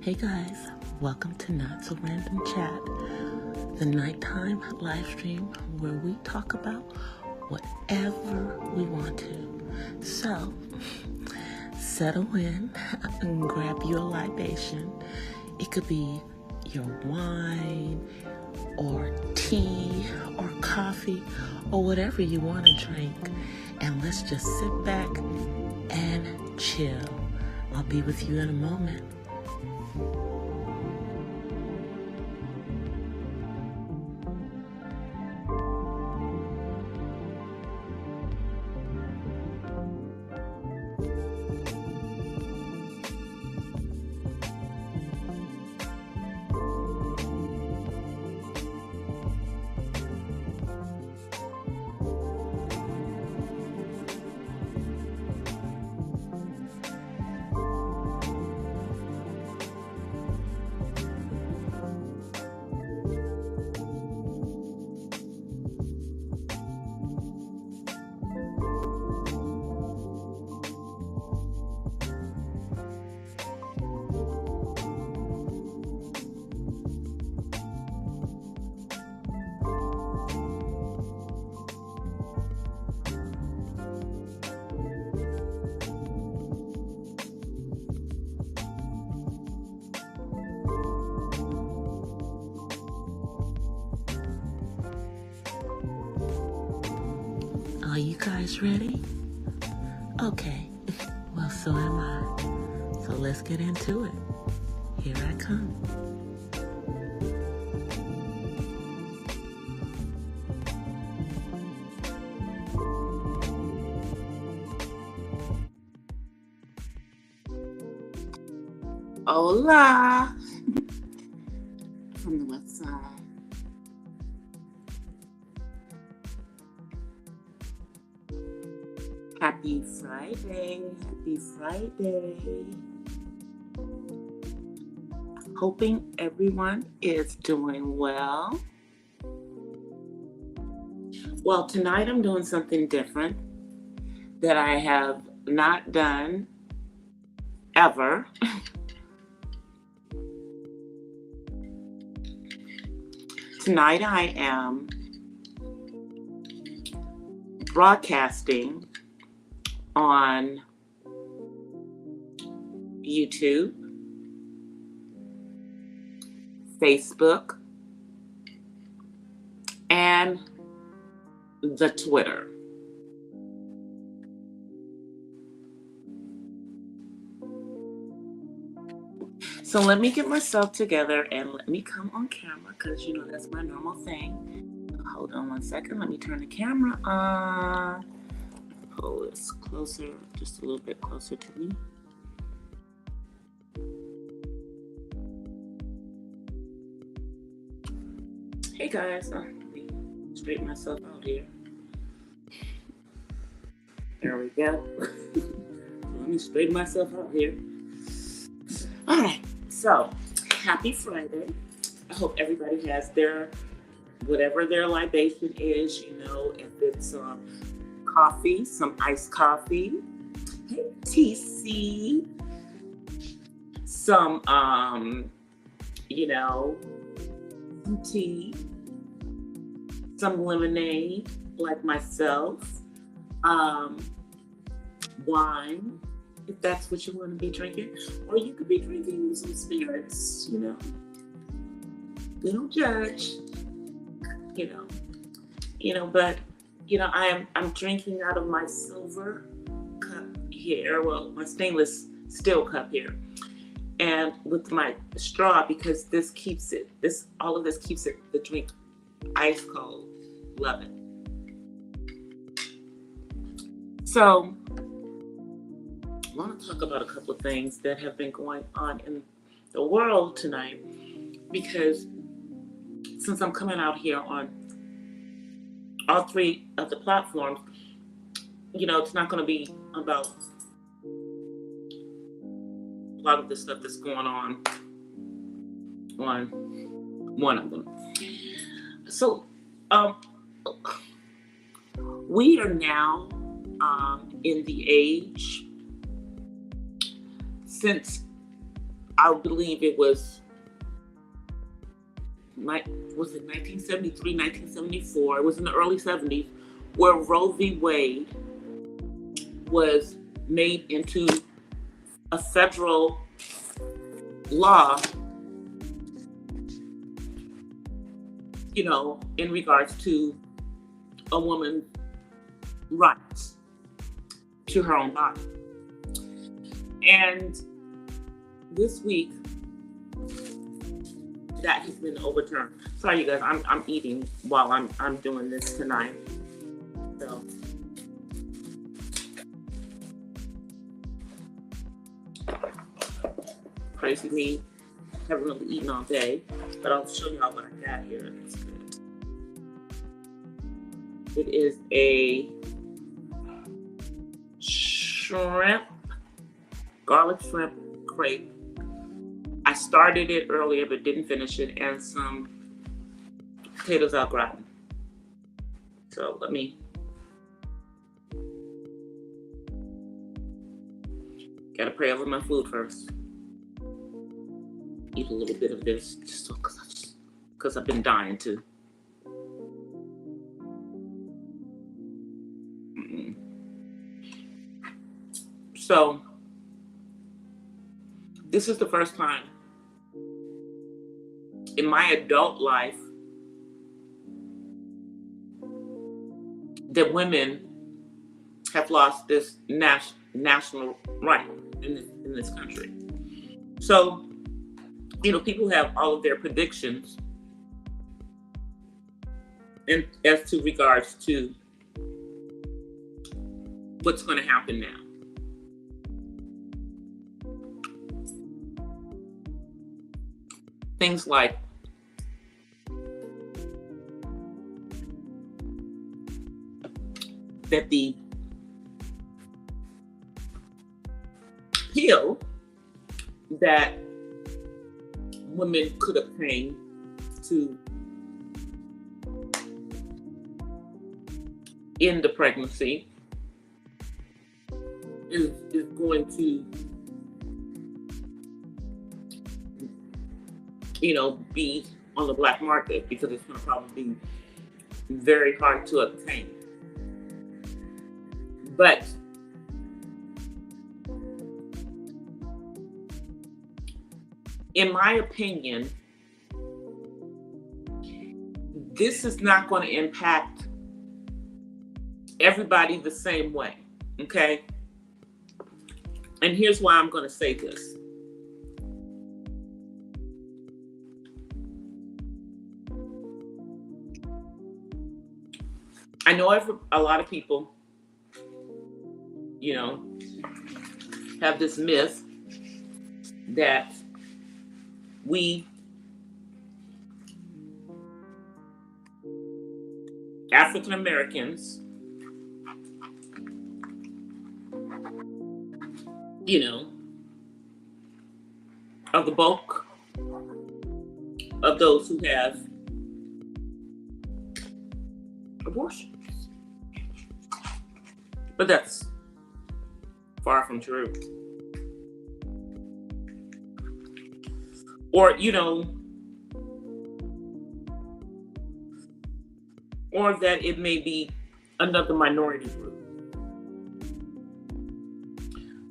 Hey guys, welcome to Not So Random Chat, the nighttime live stream where we talk about whatever we want to. So, settle in and grab your libation. It could be your wine or tea or coffee or whatever you want to drink. And let's just sit back and chill. I'll be with you in a moment. Are you guys ready? Okay, well, so am I. So let's get into it. Here I come. Hola! From the west side. Happy Friday. Happy Friday. Hoping everyone is doing well. Well, tonight I'm doing something different that I have not done ever. Tonight I am broadcasting on YouTube, Facebook, and the Twitter. So let me get myself together and let me come on camera because, that's my normal thing. Hold on one second. Let me turn the camera on. Pull this closer, just a little bit closer to me. Hey guys, let me straighten myself out here. There we go. Let me straighten myself out here. All right, so happy Friday. I hope everybody has whatever their libation is, if it's coffee, some iced coffee, hey, TC, some, some tea, some lemonade, like myself, wine, if that's what you want to be drinking, or you could be drinking some spirits, We don't judge, but I'm drinking out of my silver cup here, well, my stainless steel cup here, and with my straw because all of this keeps the drink ice cold. Love it. So I want to talk about a couple of things that have been going on in the world tonight, because since I'm coming out here on all three of the platforms, it's not going to be about a lot of the stuff that's going on one of them. So we are now in the age, since I believe it was 1973, 1974. It was in the early 70s where Roe v. Wade was made into a federal law, in regards to a woman's rights to her own body. And this week, that has been overturned. Sorry, you guys, I'm eating while I'm doing this tonight. So crazy me, haven't really eaten all day, but I'll show y'all what I got here. It's good. It is a garlic shrimp crepe. I started it earlier but didn't finish it, and some potatoes au gratin. So let me gotta pray over my food first. Eat a little bit of this just because I've been dying to. So this is the first time in my adult life that women have lost this national right in this country. So, people have all of their predictions as to regards to what's going to happen now. Things like that the pill that women could obtain to end the pregnancy is going to, be on the black market, because it's going to probably be very hard to obtain. But in my opinion, this is not going to impact everybody the same way, okay? And here's why I'm going to say this. I know a lot of people, have this myth that we African Americans, are the bulk of those who have abortions. But that's far from true. Or, or that it may be another minority group.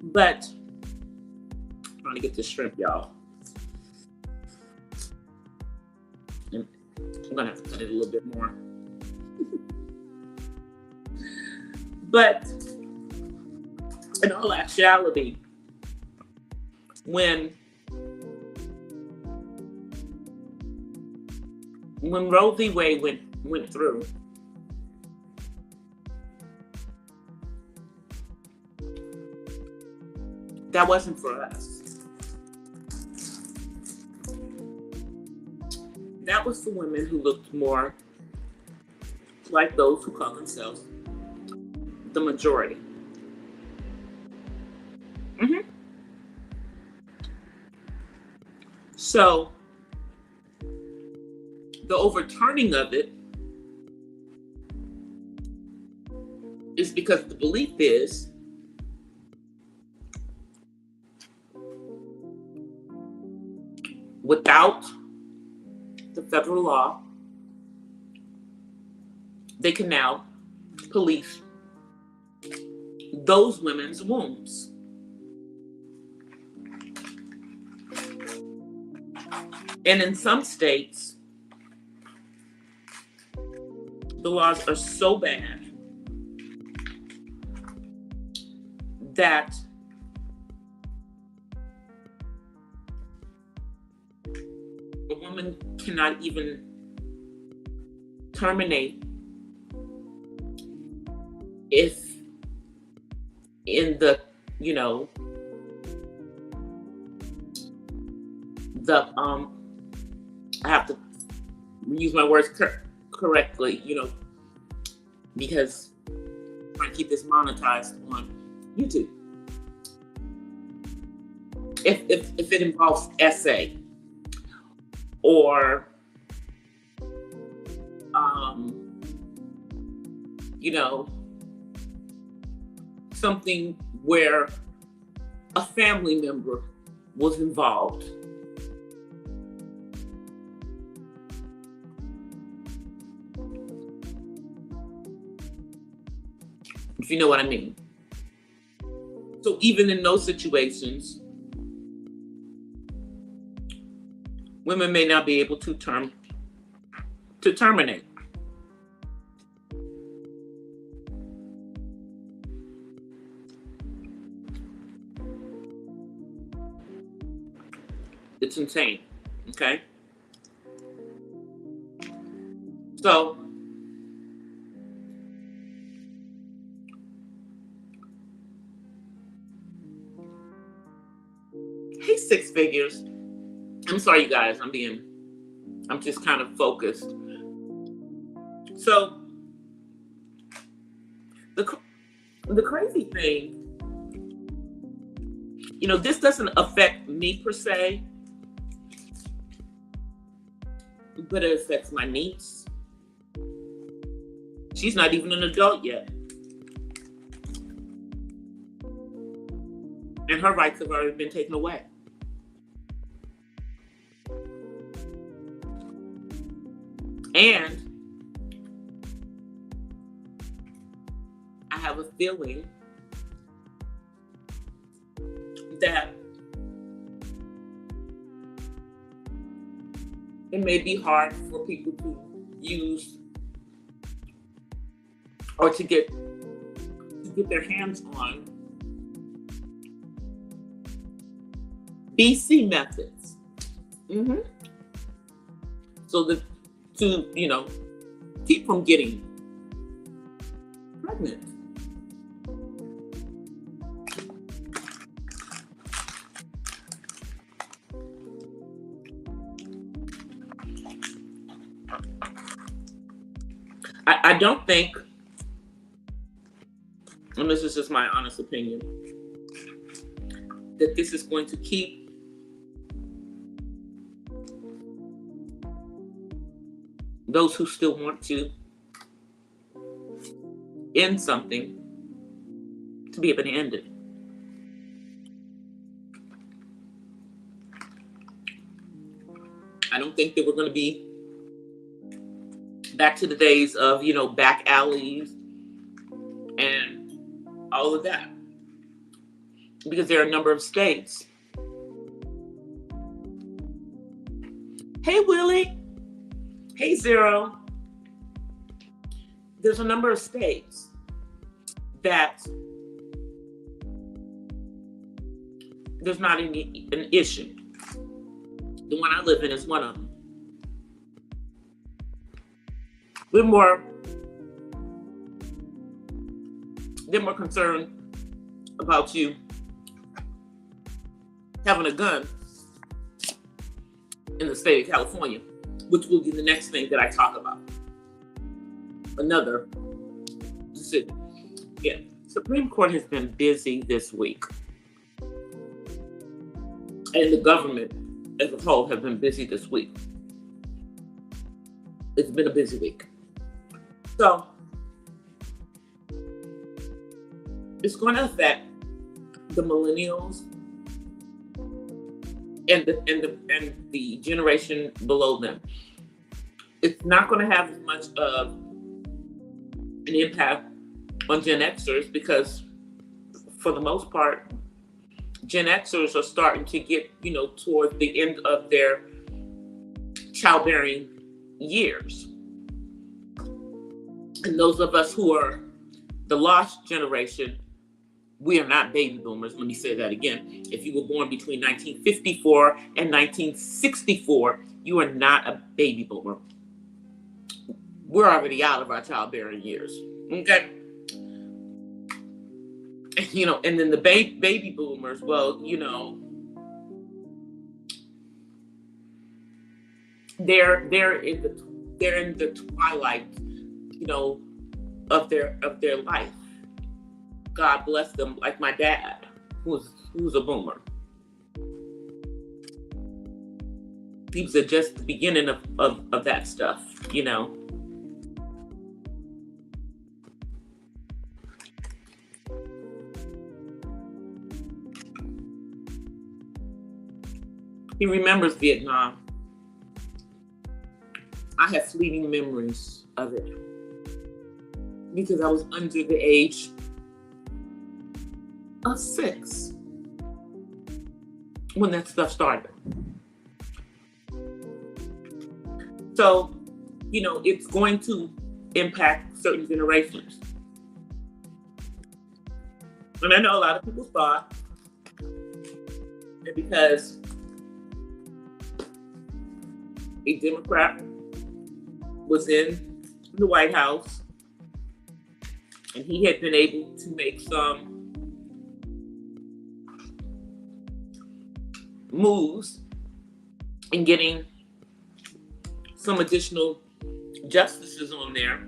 But I'm trying to get this shrimp, y'all. I'm gonna have to cut it a little bit more. But in all actuality, when Roe v. Wade went through, that wasn't for us. That was for women who looked more like those who call themselves the majority. So the overturning of it is because the belief is without the federal law, they can now police those women's wombs. And in some states, the laws are so bad that a woman cannot even terminate if in the, I have to use my words correctly, because I'm trying to keep this monetized on YouTube. If it involves essay or something where a family member was involved. If you know what I mean. So even in those situations, women may not be able to terminate. It's insane, okay? So, hey, six figures. I'm sorry, you guys, I'm just kind of focused. So, the crazy thing, this doesn't affect me per se, but it affects my niece. She's not even an adult yet. And her rights have already been taken away. And I have a feeling that it may be hard for people to use or to get their hands on BC methods. So to keep from getting pregnant. I don't think, and this is just my honest opinion, that this is going to keep those who still want to end something to be able to end it. I don't think that we're going to be back to the days of, back alleys and all of that. Because there are a number of states. Hey, Willie. Hey, Zero. There's a number of states that there's not an issue. The one I live in is one of them. They're more concerned about you having a gun in the state of California, which will be the next thing that I talk about. Another decision. Yeah, Supreme Court has been busy this week. And the government as a whole have been busy this week. It's been a busy week. So, it's going to affect the millennials and the generation below them. It's not going to have as much of an impact on Gen Xers because, for the most part, Gen Xers are starting to get, towards the end of their childbearing years. And those of us who are the lost generation, we are not baby boomers. Let me say that again. If you were born between 1954 and 1964, you are not a baby boomer. We're already out of our childbearing years. Okay. And then the baby boomers, well, they're in the twilight, of their life. God bless them, like my dad, who's a boomer. He was at just the beginning of that stuff, He remembers Vietnam. I have fleeting memories of it because I was under the age of 6 when that stuff started. So, it's going to impact certain generations. And I know a lot of people thought that because a Democrat was in the White House and he had been able to make some moves in getting some additional justices on there,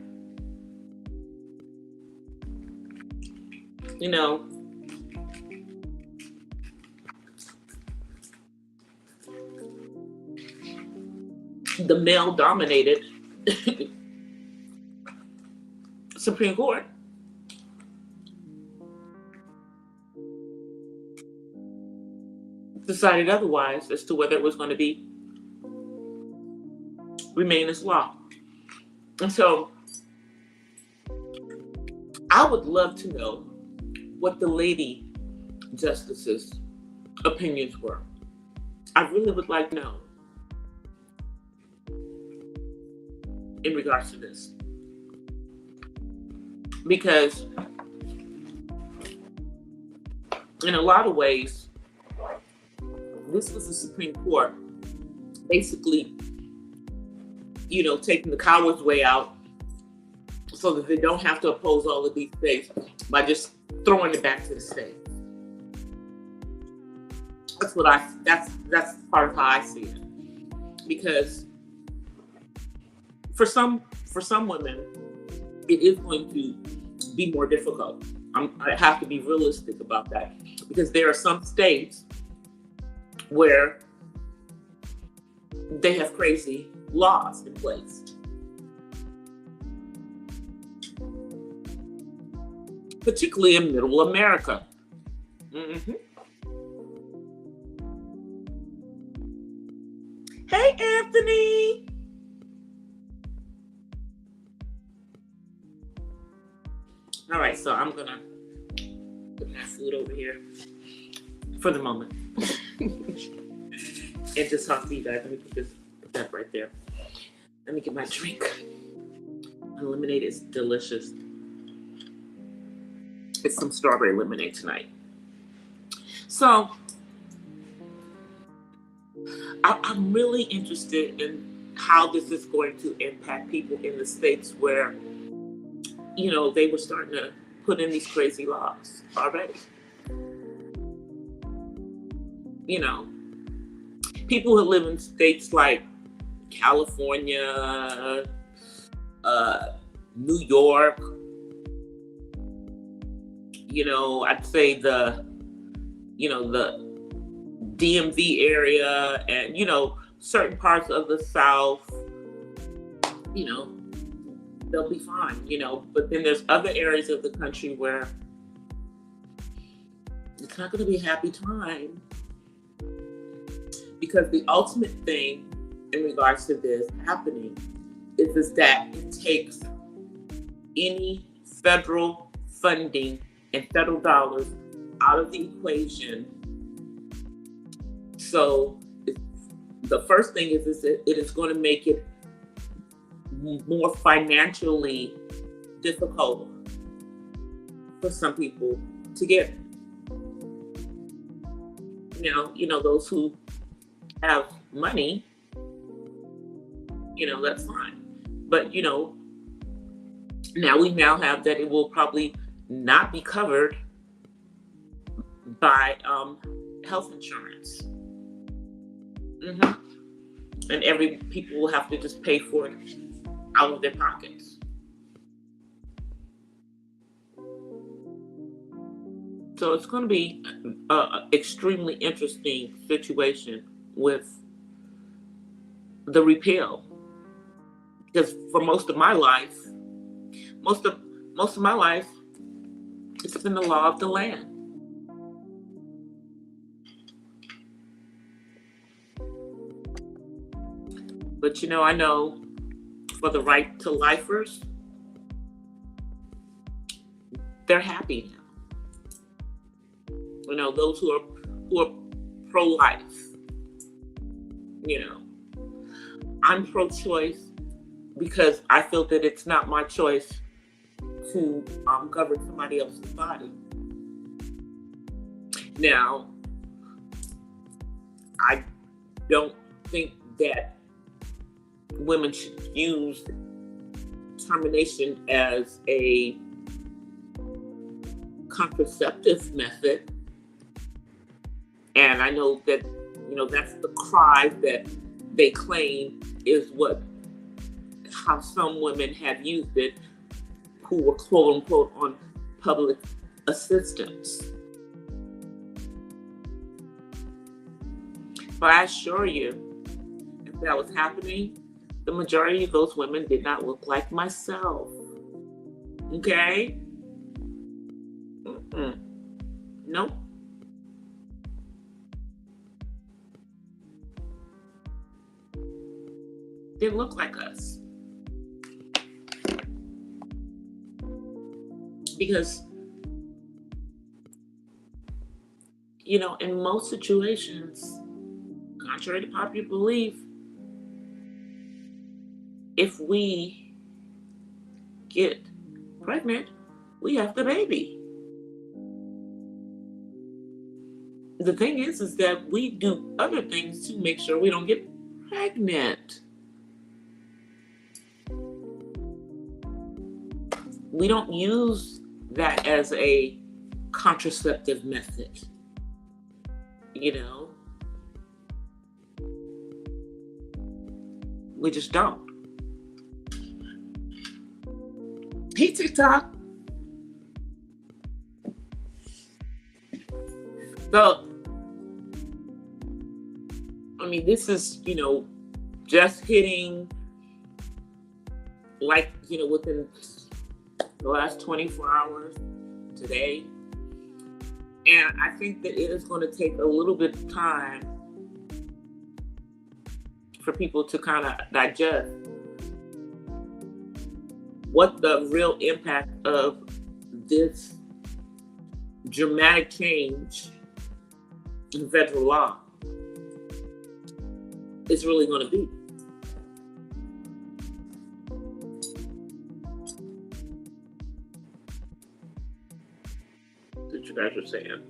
the male-dominated Supreme Court decided otherwise as to whether it was going to remain as law. And so I would love to know what the lady justices' opinions were. I really would like to know in regards to this. Because in a lot of ways, this was the Supreme Court basically, taking the coward's way out so that they don't have to oppose all of these things by just throwing it back to the state. That's part of how I see it. Because for some women, it is going to be more difficult. I have to be realistic about that because there are some states where they have crazy laws in place. Particularly in middle America. Mm-hmm. Hey, Anthony. All right, so I'm gonna put my food over here for the moment and just talk to you guys. Let me put that right there. Let me get my drink. My lemonade is delicious. It's some strawberry lemonade tonight. So I'm really interested in how this is going to impact people in the states where, they were starting to put in these crazy laws already. People who live in states like California, New York, I'd say the DMV area and, certain parts of the South, they'll be fine, but then there's other areas of the country where it's not going to be a happy time Because the ultimate thing in regards to this happening is that it takes any federal funding and federal dollars out of the equation. So the first thing is that it is going to make it more financially difficult for some people to get. Those who have money, that's fine. But now we have that it will probably not be covered by health insurance. And people will have to just pay for it out of their pockets. So it's going to be an extremely interesting situation with the repeal, because for most of my life, it's been the law of the land. But I know for the right to lifers, they're happy now. Those who are pro-life. I'm pro-choice because I feel that it's not my choice to govern somebody else's body. Now, I don't think that women should use termination as a contraceptive method. And I know that, that's the cry that they claim is how some women have used it who were quote unquote on public assistance. But I assure you, if that was happening, the majority of those women did not look like myself. Okay? Nope. Didn't look like us. Because, in most situations, contrary to popular belief, if we get pregnant, we have the baby. The thing is that we do other things to make sure we don't get pregnant. We don't use that as a contraceptive method, We just don't. Hey, TikTok. So, this is, just hitting, within the last 24 hours today. And I think that it is going to take a little bit of time for people to kind of digest what the real impact of this dramatic change in federal law is really going to be. That you guys are saying.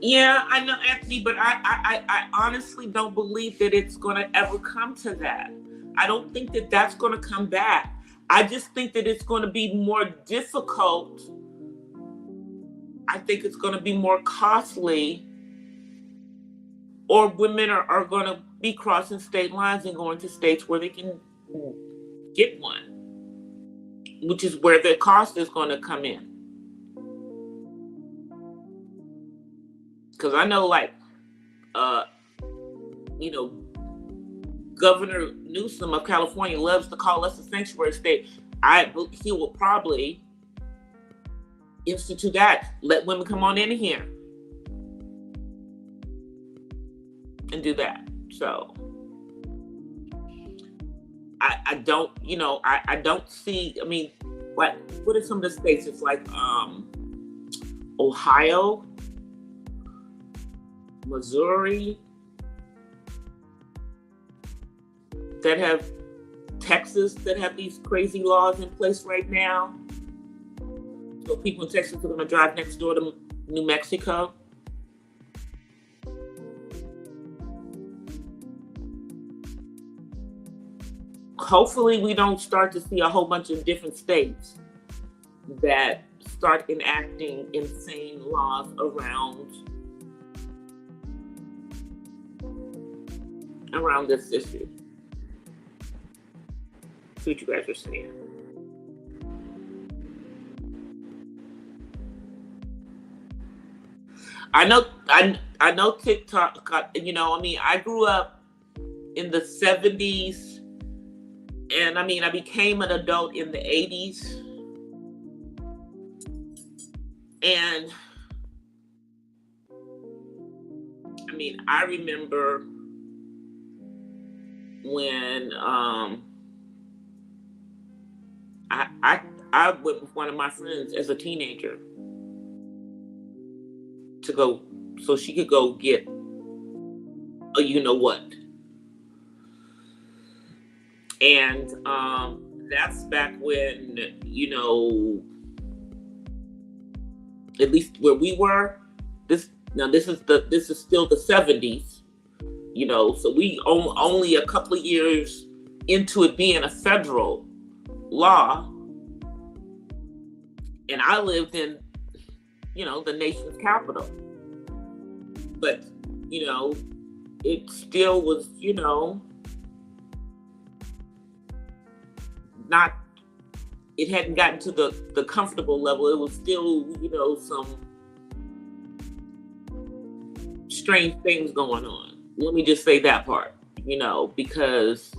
Yeah, I know, Anthony, but I honestly don't believe that it's going to ever come to that. I don't think that that's going to come back. I just think that it's going to be more difficult. I think it's going to be more costly, or women are going to be crossing state lines and going to states where they can get one, which is where the cost is going to come in. Because I know, Governor Newsom of California loves to call us a sanctuary state. he will probably institute that. Let women come on in here and do that. So I don't, I don't see. I mean, what are some of the states? It's like Ohio, Missouri, that have Texas that have these crazy laws in place right now. So people in Texas are going to drive next door to New Mexico. Hopefully we don't start to see a whole bunch of different states that start enacting insane laws around this issue. See what you guys are saying. I know TikTok. I grew up in the 70s. And I became an adult in the 80s. And I remember when I went with one of my friends as a teenager to go, so she could go get a what. And that's back when, at least where we were, this is still the 70s, so we only a couple of years into it being a federal law. And I lived in, the nation's capital. But, it still was, it hadn't gotten to the comfortable level. It was still, some strange things going on. Let me just say that part, because,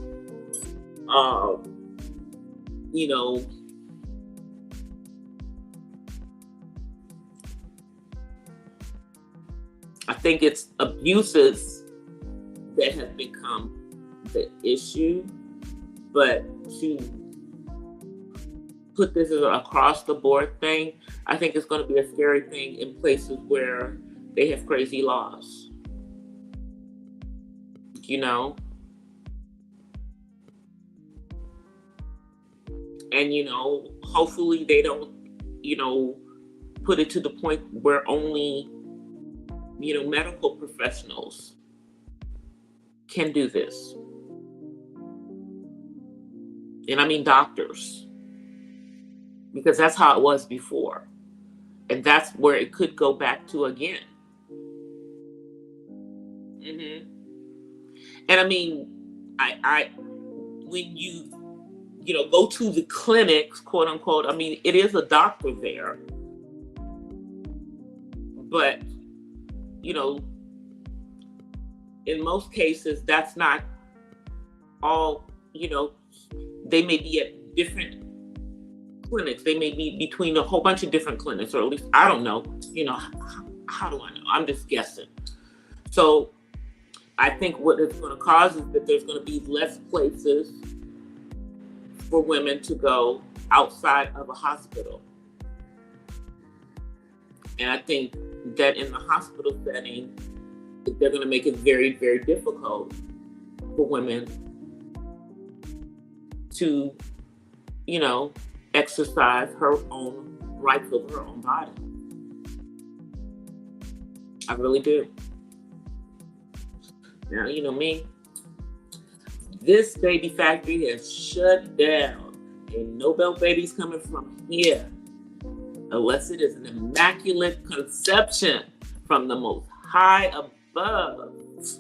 I think it's abuses that have become the issue, but to put this as an across the board thing, I think it's going to be a scary thing in places where they have crazy laws. And hopefully they don't, put it to the point where only, medical professionals can do this. And doctors. Because that's how it was before. And that's where it could go back to again. And I when you go to the clinics, quote unquote, it is a doctor there. But, in most cases, that's not all, they may be at different clinics. They may be between a whole bunch of different clinics, or at least, I don't know, how do I know? I'm just guessing. So I think what it's going to cause is that there's going to be less places for women to go outside of a hospital. And I think that in the hospital setting, they're going to make it very, very difficult for women to, exercise her own rights over her own body. I really do. Now, me, this baby factory has shut down. Ain't no babies coming from here unless it is an immaculate conception from the most high above.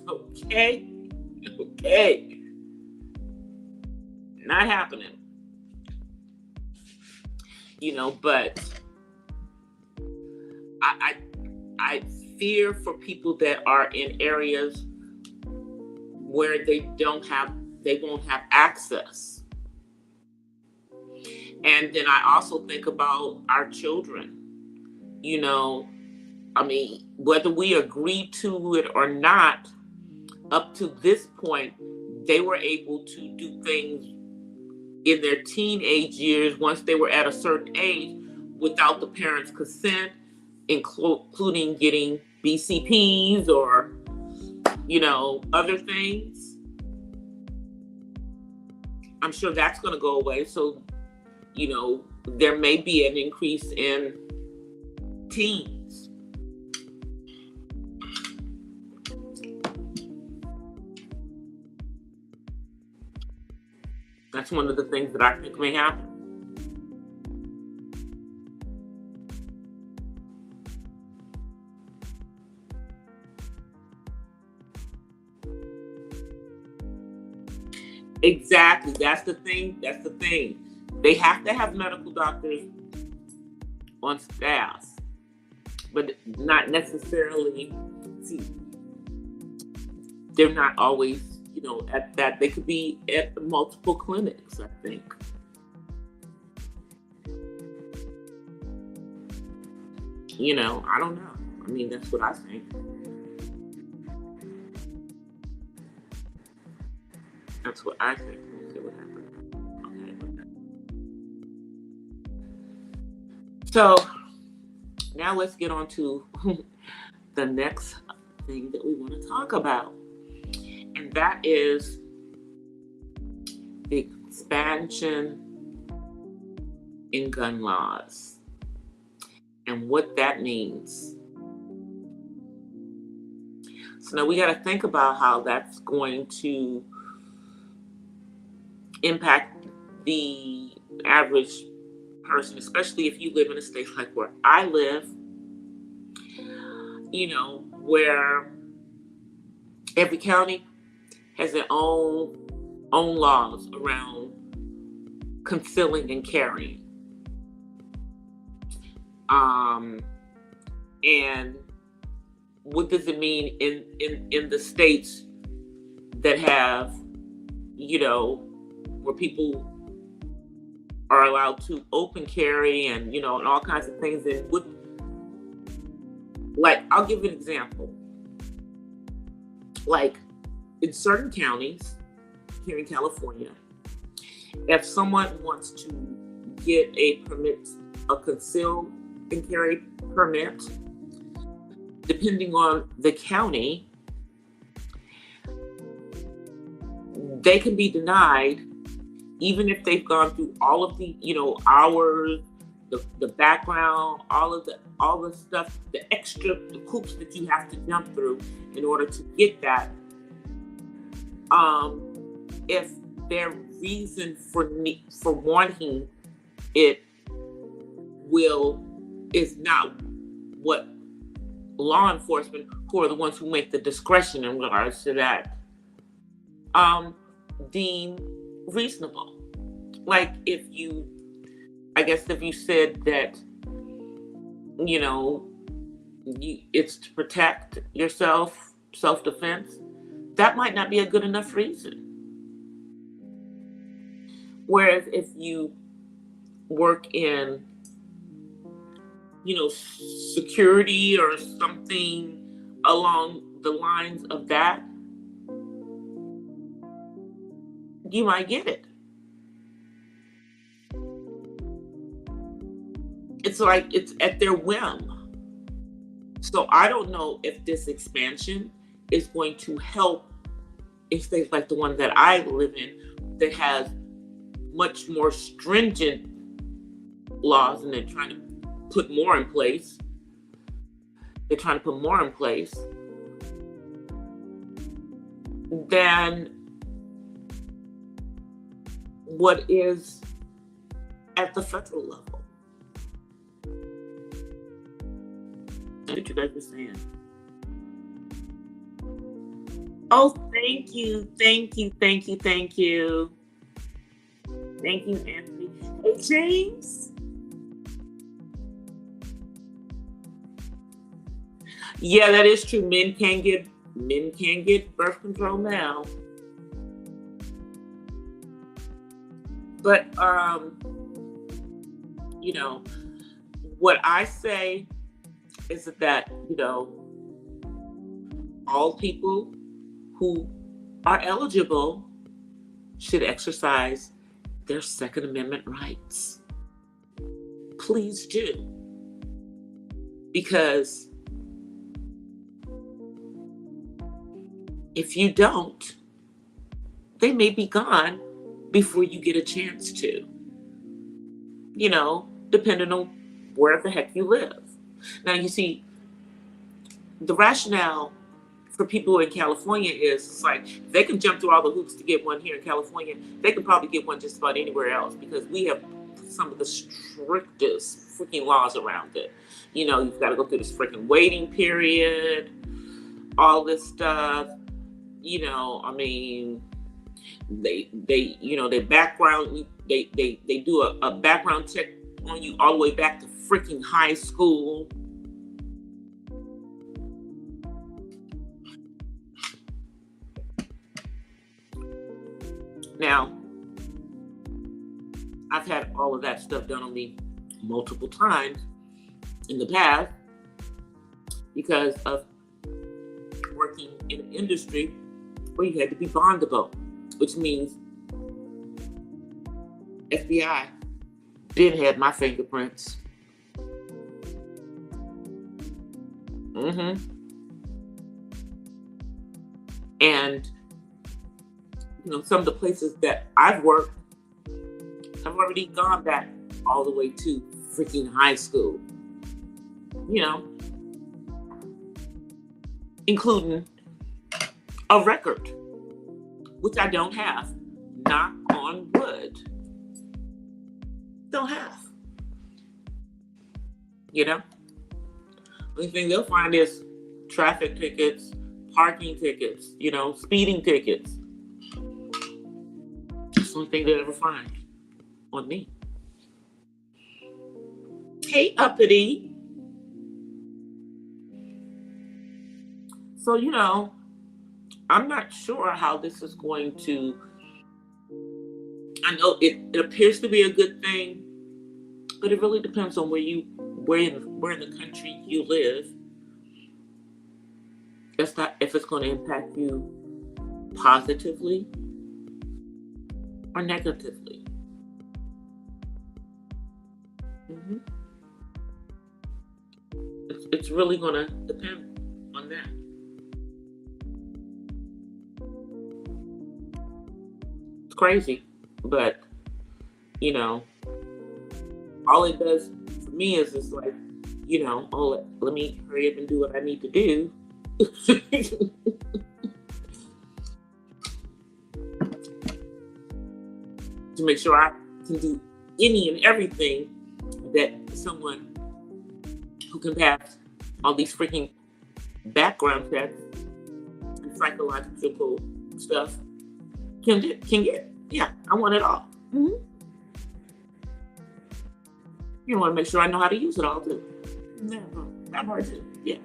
Okay? Not happening. But I fear for people that are in areas where they won't have access. And then I also think about our children. You know, I mean, whether we agree to it or not, up to this point, they were able to do things in their teenage years once they were at a certain age without the parents' consent, including getting BCPs or, other things. I'm sure that's going to go away. So, there may be an increase in teens. That's one of the things that I think may happen. Exactly. That's the thing. They have to have medical doctors on staff, but not necessarily. See, they're not always, at that. They could be at multiple clinics, I think. I don't know. I mean, that's what I think. That's what I think. We'll see what happens. Okay. So now let's get on to the next thing that we want to talk about. And that is the expansion in gun laws and what that means. So now we got to think about how that's going to impact the average person, especially if you live in a state like where I live, where every county has their own laws around concealing and carrying. And what does it mean in the states that have, where people are allowed to open carry and, and all kinds of things. I'll give you an example. Like in certain counties here in California, if someone wants to get a concealed and carry permit, depending on the county, they can be denied, even if they've gone through all of the, hours, the background, all the stuff, the hoops that you have to jump through in order to get that. If their reason for wanting it is not what law enforcement, who are the ones who make the discretion in regards to that, deem reasonable. Like if you said that, it's to protect yourself, self-defense, that might not be a good enough reason. Whereas if you work in, security or something along the lines of that, you might get it. It's like it's at their whim. So I don't know if this expansion is going to help in states like the one that I live in that has much more stringent laws, and they're trying to put more in place. Than what is at the federal level. What you guys are saying? Oh, thank you, Anthony. Hey, James. Yeah, that is true. Men can get birth control now. But You know, what I say is that, all people who are eligible should exercise their Second Amendment rights. Please do. Because if you don't, they may be gone before you get a chance to, depending on where the heck you live. Now, you see, the rationale for people in California is it's like they can jump through all the hoops to get one here in California. They can probably get one just about anywhere else because we have some of the strictest freaking laws around it. You've got to go through this freaking waiting period, all this stuff. I mean, they background, they do a background check on you all the way back to freaking high school. Now, I've had all of that stuff done on me multiple times in the past because of working in an industry where you had to be bondable, which means FBI did have my fingerprints. And some of the places that I've worked have already gone back all the way to freaking high school. Including a record, which I don't have. Knock on wood. Don't have. Only thing they'll find is traffic tickets, parking tickets, speeding tickets. That's the only thing they'll ever find on me. Hey, uppity. So, I'm not sure how this is going to. I know it appears to be a good thing, but it really depends on where in the country you live. That's not if it's going to impact you positively or negatively. It's really going to depend on that. It's crazy, but all it does for me is it's like, let me hurry up and do what I need to do. To make sure I can do any and everything that someone who can pass all these freaking background checks and psychological stuff can get. Yeah, I want it all. You want to make sure I know how to use it all too. Yeah, that part too. Yeah.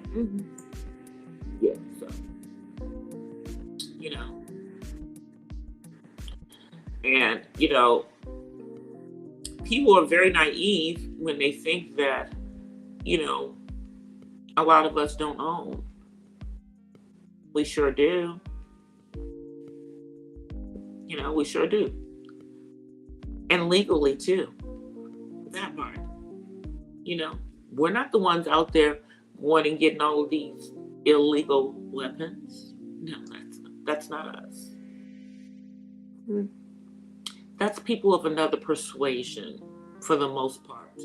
Yeah. So, and people are very naive when they think that, a lot of us don't own. We sure do. We sure do. And legally too. That part. We're not the ones out there going and getting all of these illegal weapons. No, that's not us. That's people of another persuasion for the most part.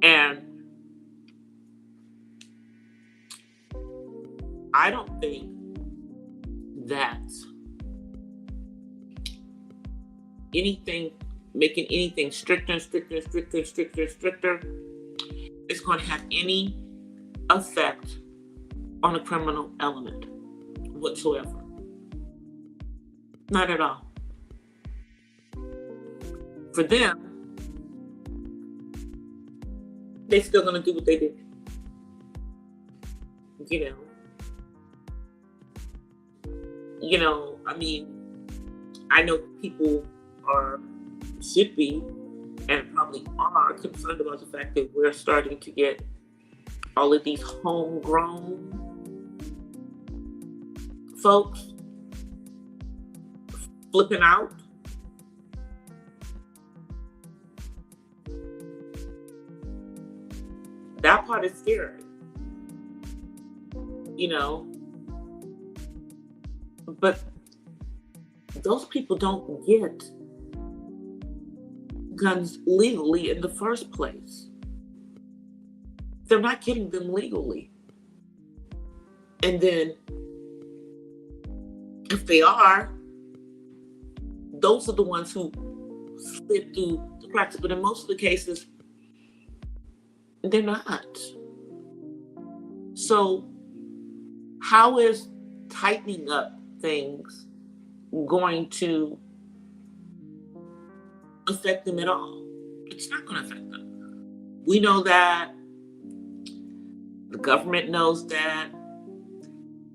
And I don't think that making anything stricter is going to have any effect on a criminal element whatsoever. Not at all. For them, they're still going to do what they did. I mean, I know people should be, and probably are concerned about the fact that we're starting to get all of these homegrown folks flipping out. That part is scary, but those people don't get guns legally in the first place. They're not getting them legally. And then if they are, those are the ones who slip through the cracks. But in most of the cases, they're not. So how is tightening up things going to affect them at all? It's not going to affect them. We know that. The government knows that.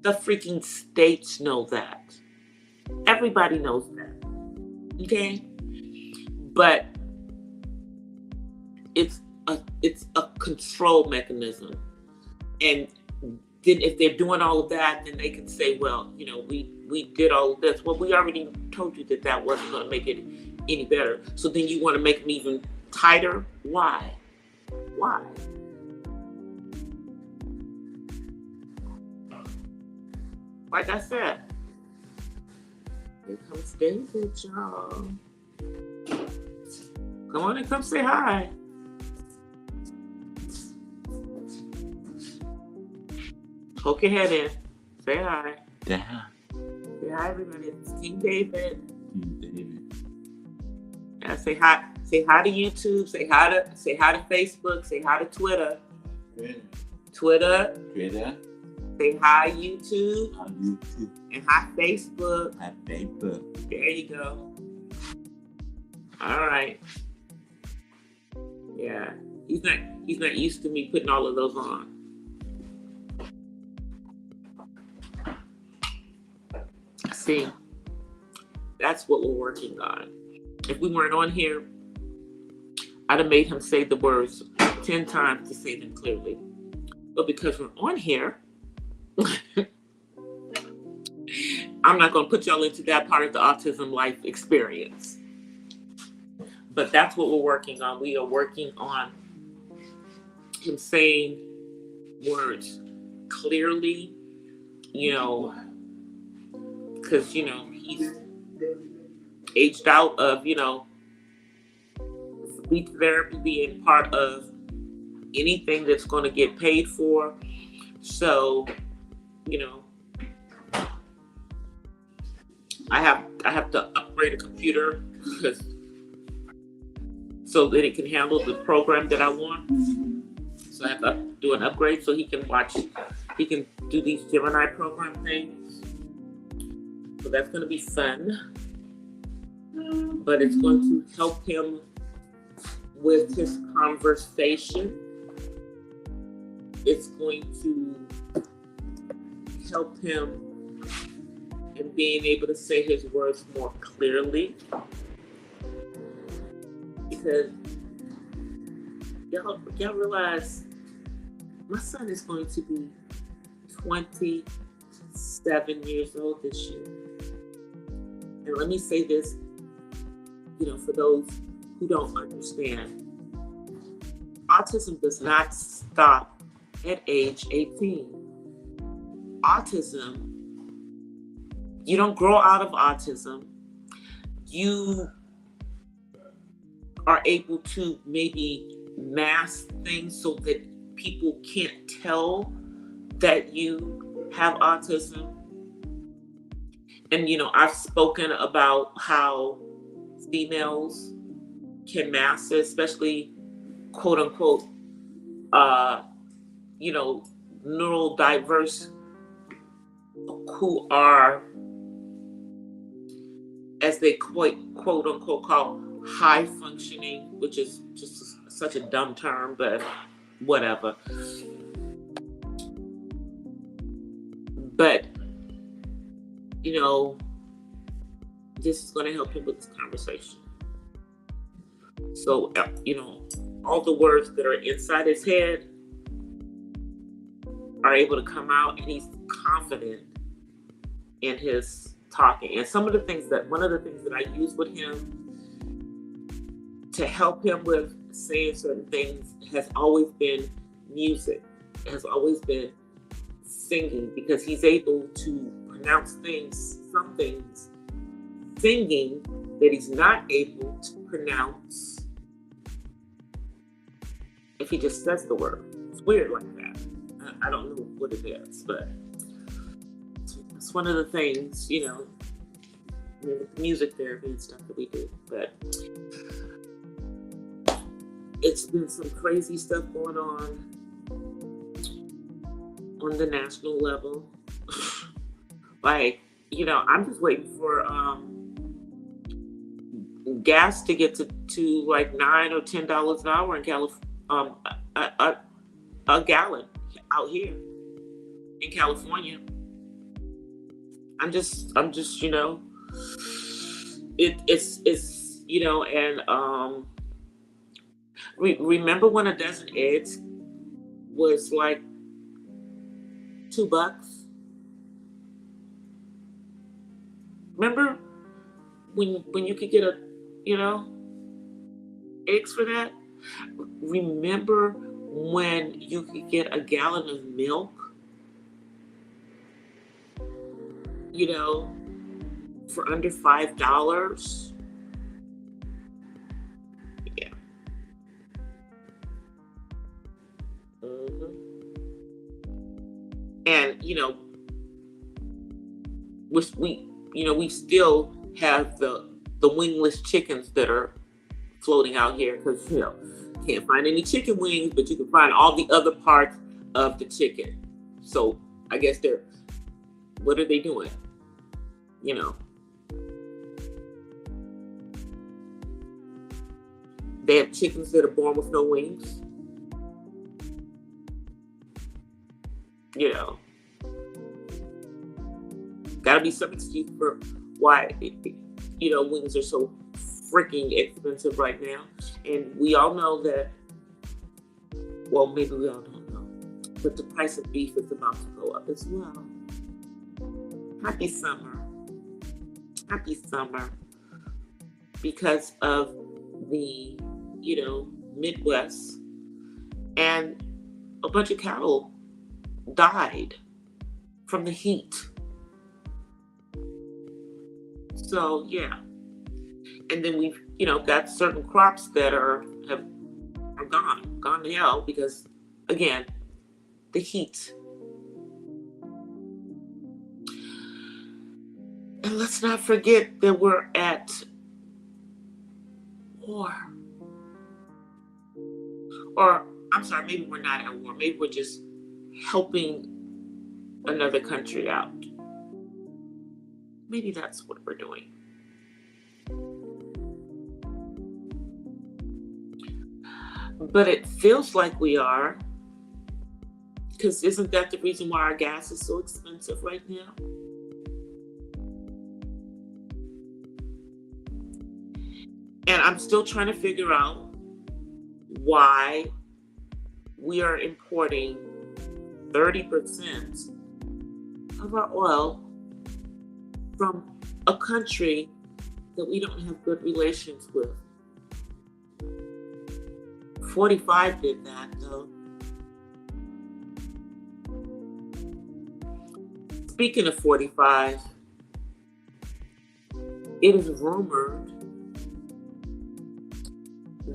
The freaking states know that. Everybody knows that. Okay? But it's a control mechanism. And then if they're doing all of that, then they can say, well, we did all of this. Well, we already told you that wasn't going to make it any better. So then you want to make them even tighter? Why? Like I said, here comes David, y'all. Come on and come say hi. Poke your head in. Say hi. Yeah. Say hi, everybody. It's King David. David. Yeah, say hi. Say hi to YouTube. Say hi to Facebook. Say hi to Twitter. Twitter. Say hi YouTube. On YouTube. And hi Facebook. Hi Facebook. There you go. All right. Yeah. He's not used to me putting all of those on. See, that's what we're working on. If we weren't on here, I'd have made him say the words 10 times to say them clearly. But because we're on here, I'm not going to put y'all into that part of the autism life experience. But that's what we're working on. We are working on him saying words clearly, because, he's aged out of, speech therapy being part of anything that's going to get paid for. So, I have to upgrade a computer so that it can handle the program that I want. So I have to do an upgrade so he can do these Gemini program things. So that's going to be fun. But it's going to help him with his conversation. It's going to help him in being able to say his words more clearly. Because y'all realize my son is going to be 27 years old this year. And let me say this, for those who don't understand, autism does not stop at age 18. Autism, you don't grow out of autism. You are able to maybe mask things so that people can't tell that you have autism. And, I've spoken about how females can mask it, especially quote unquote, neurodiverse who are, as they quote unquote call high functioning, which is just such a dumb term, but whatever. But you know, this is going to help him with this conversation. So, you know, all the words that are inside his head are able to come out, and he's confident in his talking. And one of the things that I use with him to help him with saying certain things has always been music, has always been singing, because he's able to pronounce some things, singing, that he's not able to pronounce if he just says the word. It's weird like that. I don't know what it is, but it's one of the things, you know, with music therapy and stuff that we do. But it's been some crazy stuff going on the national level. Like, you know, I'm just waiting for gas to get to like $9 or $10 an hour in California, a gallon out here in California. I'm just, you know, it's, you know, and remember when a dozen eggs was like $2? Remember when you could get eggs for that? Remember when you could get a gallon of milk, for under $5? Yeah. Mm-hmm. And we still have the wingless chickens that are floating out here, because can't find any chicken wings, but you can find all the other parts of the chicken. So I guess what are they doing? They have chickens that are born with no wings. Gotta be some excuse for why wings are so freaking expensive right now. And we all know that, well, maybe we all don't know, but the price of beef is about to go up as well. Happy summer. Happy summer. Because of the, Midwest, and a bunch of cattle died from the heat. So, yeah. And then we've, got certain crops that are gone to hell because, again, the heat. And let's not forget that we're at war. Or, I'm sorry, maybe we're not at war. Maybe we're just helping another country out. Maybe that's what we're doing. But it feels like we are, because isn't that the reason why our gas is so expensive right now? And I'm still trying to figure out why we are importing 30% of our oil from a country that we don't have good relations with. 45 did that, though. Speaking of 45, it is rumored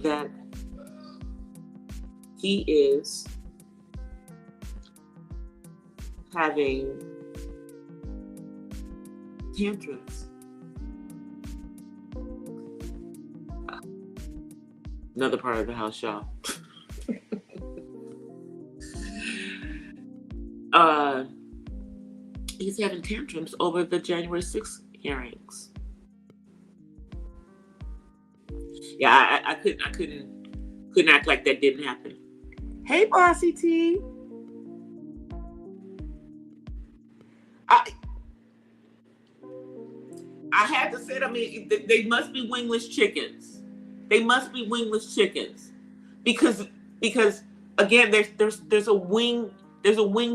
that he is having tantrums. Another part of the house, y'all. He's having tantrums over the January 6th hearings. Yeah, I couldn't act like that didn't happen. Hey, Bossy T. I had to say it. I mean, they must be wingless chickens. They must be wingless chickens because again, there's a wing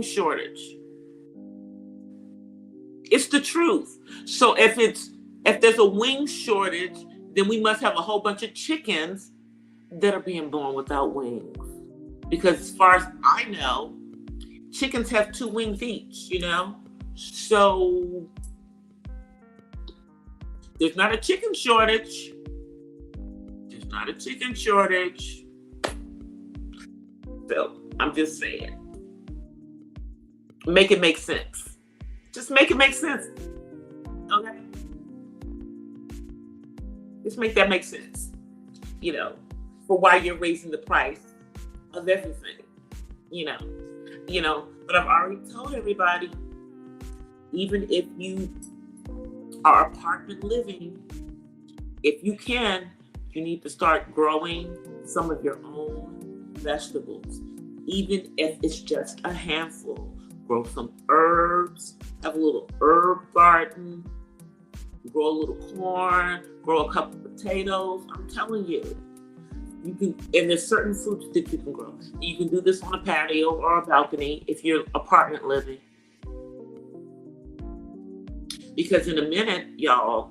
shortage. It's the truth. So if there's a wing shortage, then we must have a whole bunch of chickens that are being born without wings. Because as far as I know, chickens have 2 wings each, you know? So there's not a chicken shortage. There's not a chicken shortage. So I'm just saying. Make it make sense. Just make it make sense. Okay? Just make that make sense. You know, for why you're raising the price of everything. You know, but I've already told everybody, even if you are apartment living, if you can, you need to start growing some of your own vegetables, even if it's just a handful. Grow some herbs, have a little herb garden, grow a little corn, grow a couple of potatoes. I'm telling you, you can, and there's certain fruits that you can grow. You can do this on a patio or a balcony if you're apartment living. Because in a minute, y'all,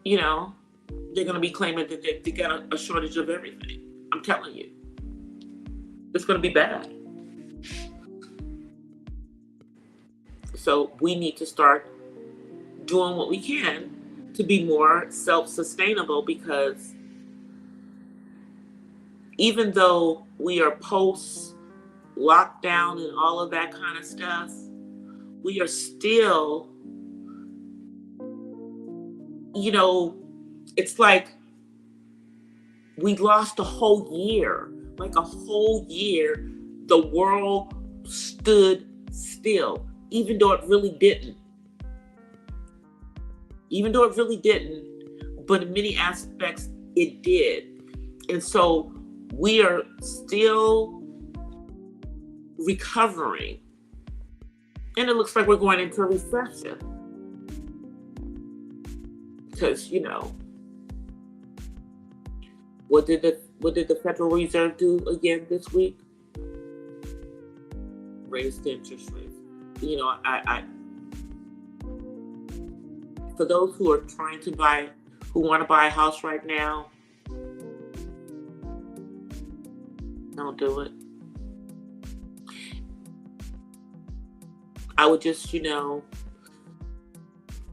you know, they're going to be claiming that they got a shortage of everything. I'm telling you. It's going to be bad. So we need to start doing what we can to be more self-sustainable, because even though we are post-lockdown and all of that kind of stuff, we are still, you know, it's like we lost a whole year. Like a whole year, the world stood still, even though it really didn't. Even though it really didn't, but in many aspects it did. And so we are still recovering. And it looks like we're going into a recession. Because, you know, what did the Federal Reserve do again this week? Raise the interest rates. You know, I for those who are trying to who want to buy a house right now, don't do it. I would just, you know,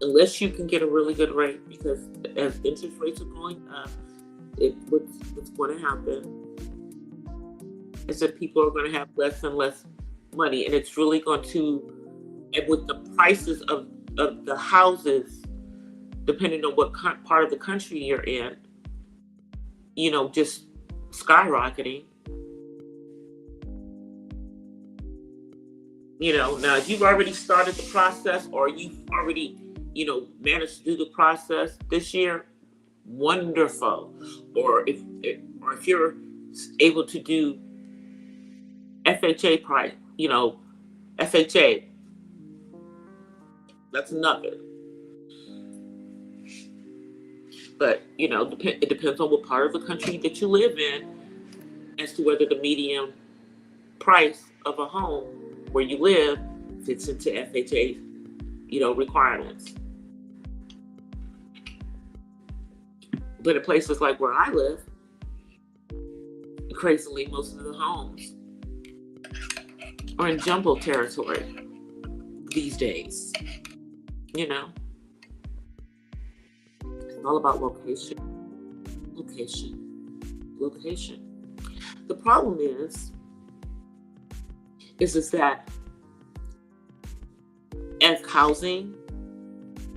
unless you can get a really good rate, because as interest rates are going up, what's going to happen is that people are going to have less and less money, and it's really going to, and with the prices of the houses, depending on what part of the country you're in, you know, just skyrocketing. You know, now if you've already started the process, or you've already, you know, managed to do the process this year, wonderful. Or if you're able to do FHA price, you know, FHA, that's another. But, you know, it depends on what part of the country that you live in as to whether the median price of a home where you live fits into FHA, you know, requirements. But in places like where I live, crazily, most of the homes are in jumbo territory these days. You know, it's all about location. The problem is that as housing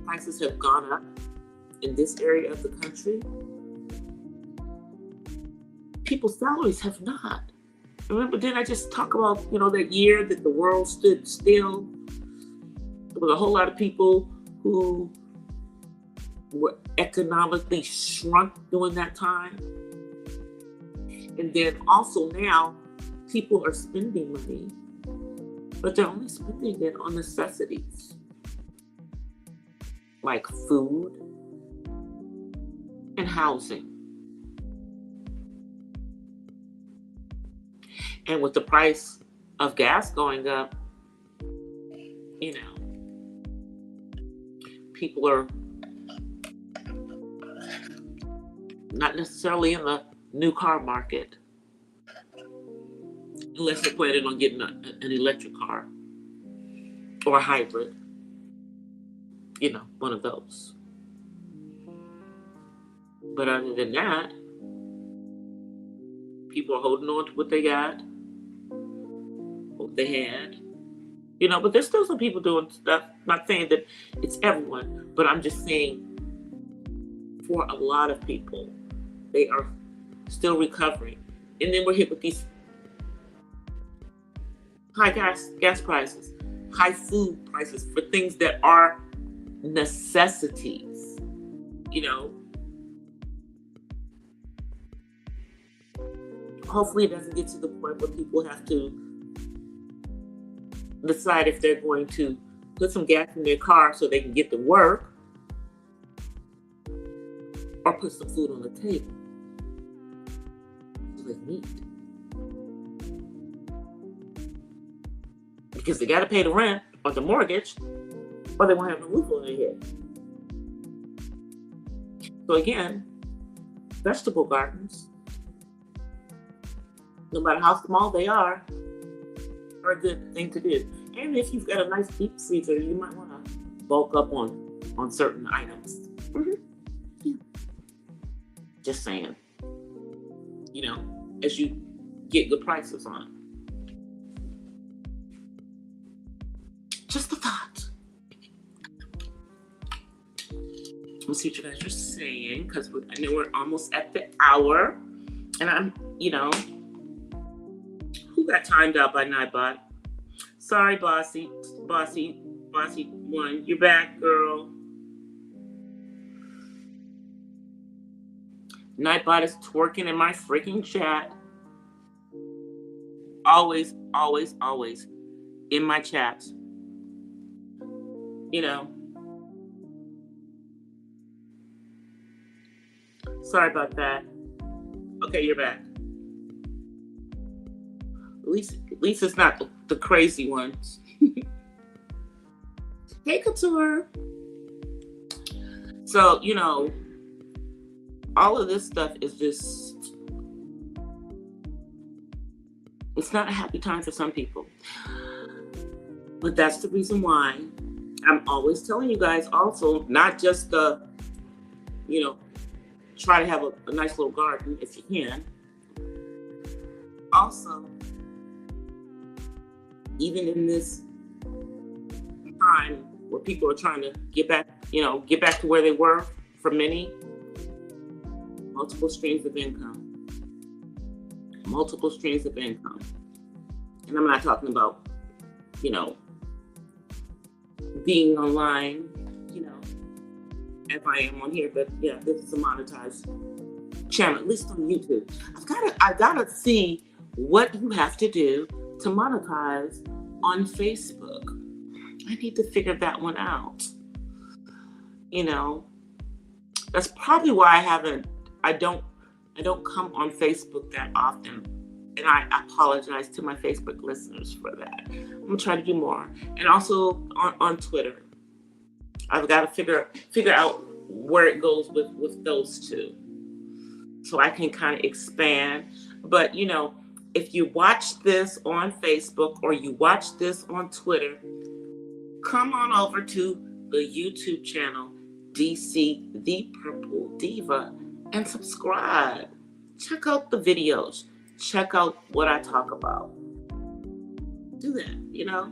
prices have gone up in this area of the country, people's salaries have not. Remember, didn't I just talk about, you know, that year that the world stood still? There was a whole lot of people who were economically shrunk during that time. And then also now, people are spending money but they're only spending it on necessities like food and housing. And with the price of gas going up, you know, people are not necessarily in the new car market unless they're planning on getting an electric car or a hybrid, you know, one of those. But other than that, people are holding on to what they got, what they had, you know, but there's still some people doing stuff. I'm not saying that it's everyone, but I'm just saying for a lot of people, they are still recovering. And then we're hit with these high gas prices, high food prices for things that are necessities, you know. Hopefully it doesn't get to the point where people have to decide if they're going to put some gas in their car so they can get to work or put some food on the table so they can eat. Because they got to pay the rent or the mortgage or they won't have no roof on their head. So again, vegetable gardens, no matter how small they are a good thing to do. And if you've got a nice deep freezer, you might want to bulk up on certain items. Mm-hmm. Yeah. Just saying, you know, as you get good prices on it. Just a thought. Let's see what you guys are saying, because I know we're almost at the hour, and I'm, you know, who got timed out by Nightbot? Sorry, Bossy one. You're back, girl. Nightbot is twerking in my freaking chat. Always in my chats. You know. Sorry about that. Okay, you're back. At least it's not the crazy ones. Hey, Couture. So, you know, all of this stuff is just, it's not a happy time for some people. But that's the reason why I'm always telling you guys also, not just the, you know, try to have a nice little garden if you can. Also, even in this time where people are trying to get back to where they were, for many, multiple streams of income. And I'm not talking about, you know, being online, you know, if I am on here, but yeah, this is a monetized channel, at least on YouTube. I gotta see what you have to do to monetize on Facebook. I need to figure that one out. You know, that's probably why I don't come on Facebook that often. And I apologize to my Facebook listeners for that. I'm gonna try to do more. And also on Twitter. I've got to figure out where it goes with those two. So I can kind of expand. But you know, if you watch this on Facebook or you watch this on Twitter, come on over to the YouTube channel, DC The Purple Diva, and subscribe. Check out the videos. Check out what I talk about. Do that, you know?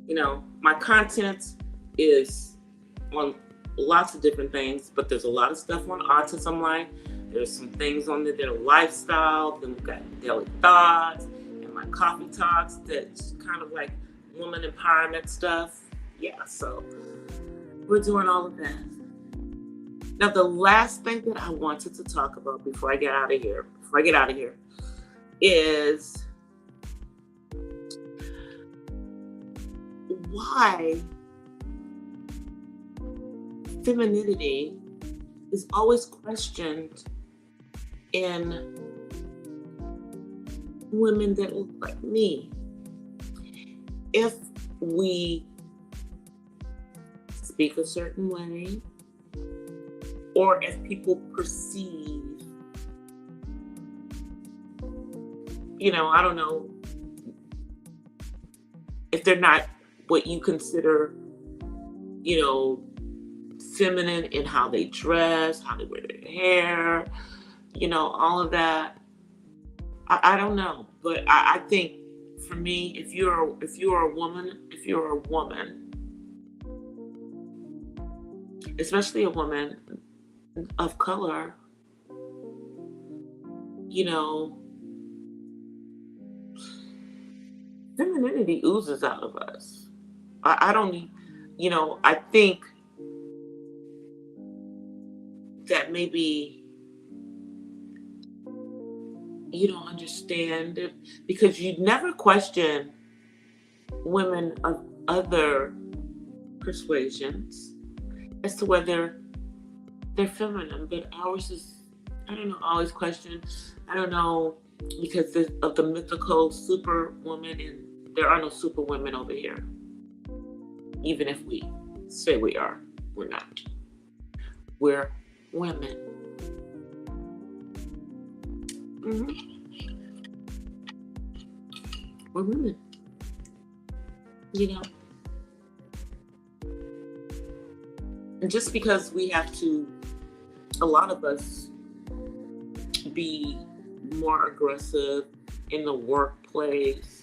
You know, my content is on lots of different things, but there's a lot of stuff on Autism Line. There's some things on there that are lifestyle. Then we've got daily thoughts and my coffee talks that's kind of like woman empowerment stuff. Yeah, so we're doing all of that. Now, the last thing that I wanted to talk about before I get out of here, is why femininity is always questioned in women that look like me. If we speak a certain way, or if people perceive, I don't know, if they're not what you consider, feminine in how they dress, how they wear their hair, all of that. I don't know, but I think for me, if you're a woman, especially a woman of color, femininity oozes out of us. I don't need, I think that maybe you don't understand it because you never question women of other persuasions as to whether they're feminine, but ours is, I don't know, always questioned. I don't know, because of the mythical superwoman, and there are no superwomen over here. Even if we say we are, we're not. We're women. We're women. And just because we have to, a lot of us, be more aggressive in the workplace,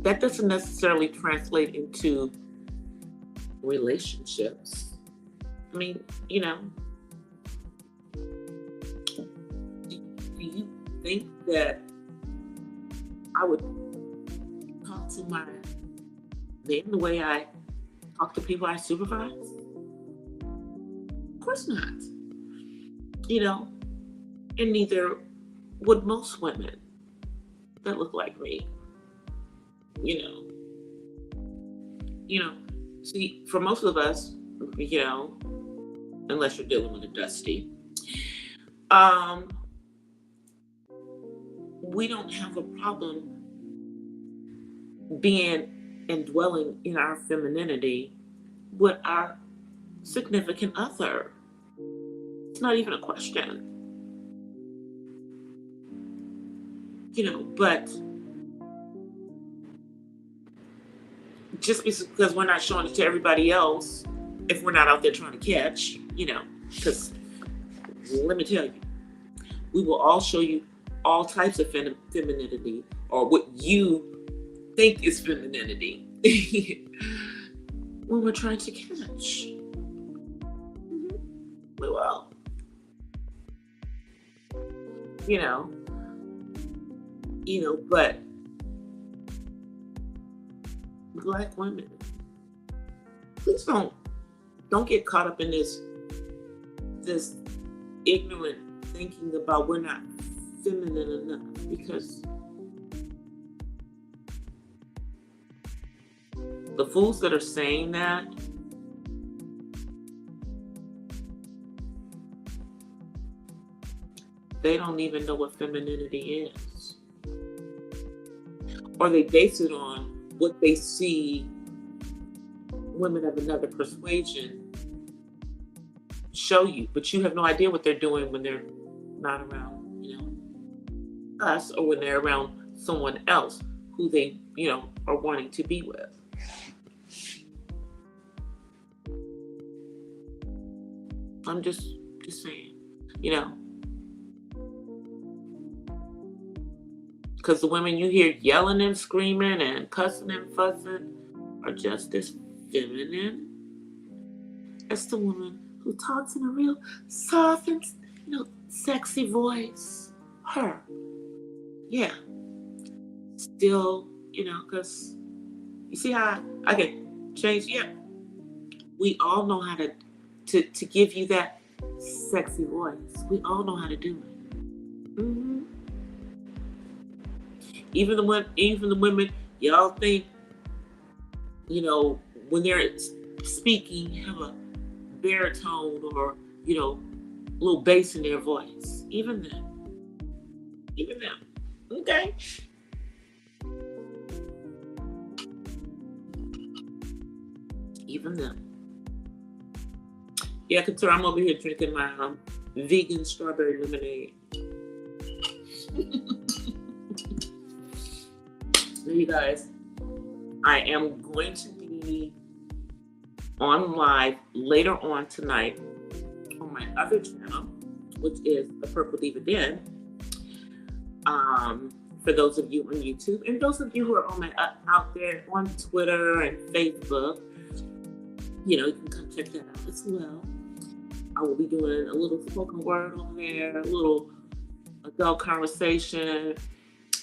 that doesn't necessarily translate into relationships. I mean, do you think that I would talk to my man the way I talk to people I supervise? Of course not. And neither would most women that look like me. See, for most of us, unless you're dealing with a Dusty, we don't have a problem being and dwelling in our femininity with our significant other. It's not even a question. But just because we're not showing it to everybody else, if we're not out there trying to catch, because let me tell you, we will all show you all types of femininity, or what you think is femininity, when we're trying to catch. We will. But Black women, please don't get caught up in this ignorant thinking about we're not feminine enough, because the fools that are saying that, they don't even know what femininity is. Or they base it on what they see women of another persuasion show you, but you have no idea what they're doing when they're not around, us, or when they're around someone else who they, are wanting to be with. I'm just saying, because the women you hear yelling and screaming and cussing and fussing are just as feminine as the woman who talks in a real soft and, sexy voice. Her. Yeah. Still, because you see how I can change? Yeah. We all know how to give you that sexy voice. We all know how to do it. Even the women, Y'all think, you know, when they're speaking, have a baritone or, you know, a little bass in their voice. Even them. Okay. Even them. Yeah, Couture, I'm over here drinking my vegan strawberry lemonade. So you guys, I am going to be on live later on tonight on my other channel, which is the Purple Diva Den. For those of you on YouTube and those of you who are on out there on Twitter and Facebook, you know, you can come check that out as well. I will be doing a little spoken word on there, a little adult conversation,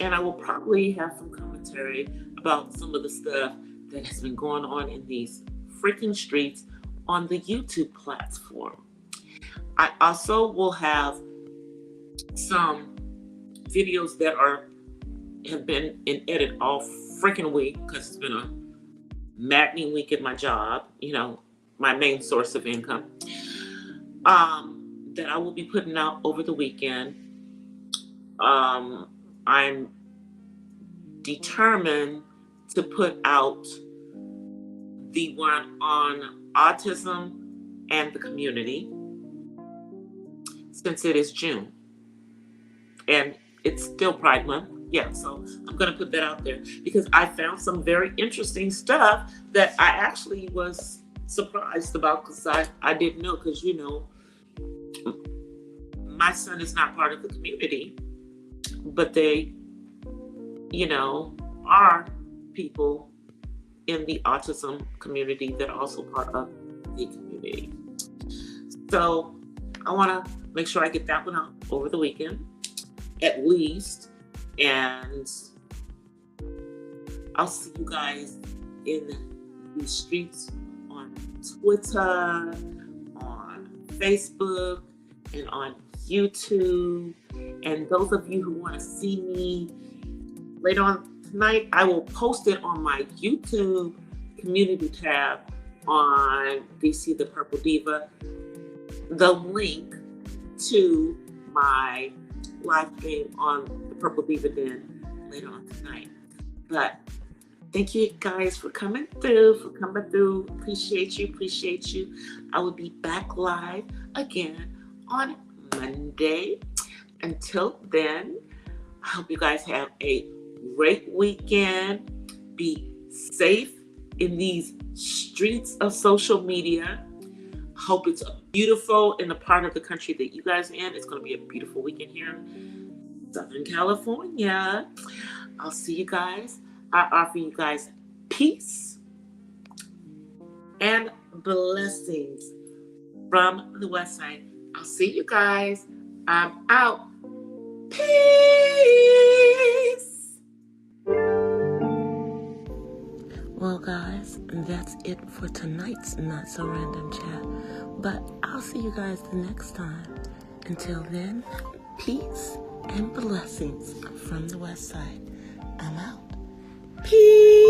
and I will probably have some commentary about some of the stuff that has been going on in these freaking streets on the YouTube platform. I also will have some videos that have been in edit all freaking week because it's been a maddening week at my job, you know, my main source of income, that I will be putting out over the weekend. I'm determined to put out the one on autism and the community since it is June and it's still Pride Month. Yeah, so I'm going to put that out there because I found some very interesting stuff that I actually was surprised about because I didn't know, because, you know, my son is not part of the community, but they, you know, are people in the autism community that are also part of the community. So I want to make sure I get that one out over the weekend, at least. And I'll see you guys in the streets on Twitter, on Facebook, and on YouTube. And those of you who want to see me later on tonight, I will post it on my YouTube community tab on DC the Purple Diva, the link to my live stream on the Purple Diva Den later on tonight. But thank you guys for coming through, Appreciate you. I will be back live again on Monday. Until then, I hope you guys have a great weekend. Be safe in these streets of social media. Hope it's beautiful in the part of the country that you guys are in. It's going to be a beautiful weekend here in Southern California. I'll see you guys. I offer you guys peace and blessings from the West Side. I'll see you guys. I'm out. Peace. Well, guys, that's it for tonight's Not So Random Chat. But I'll see you guys the next time. Until then, peace and blessings from the West Side. I'm out. Peace.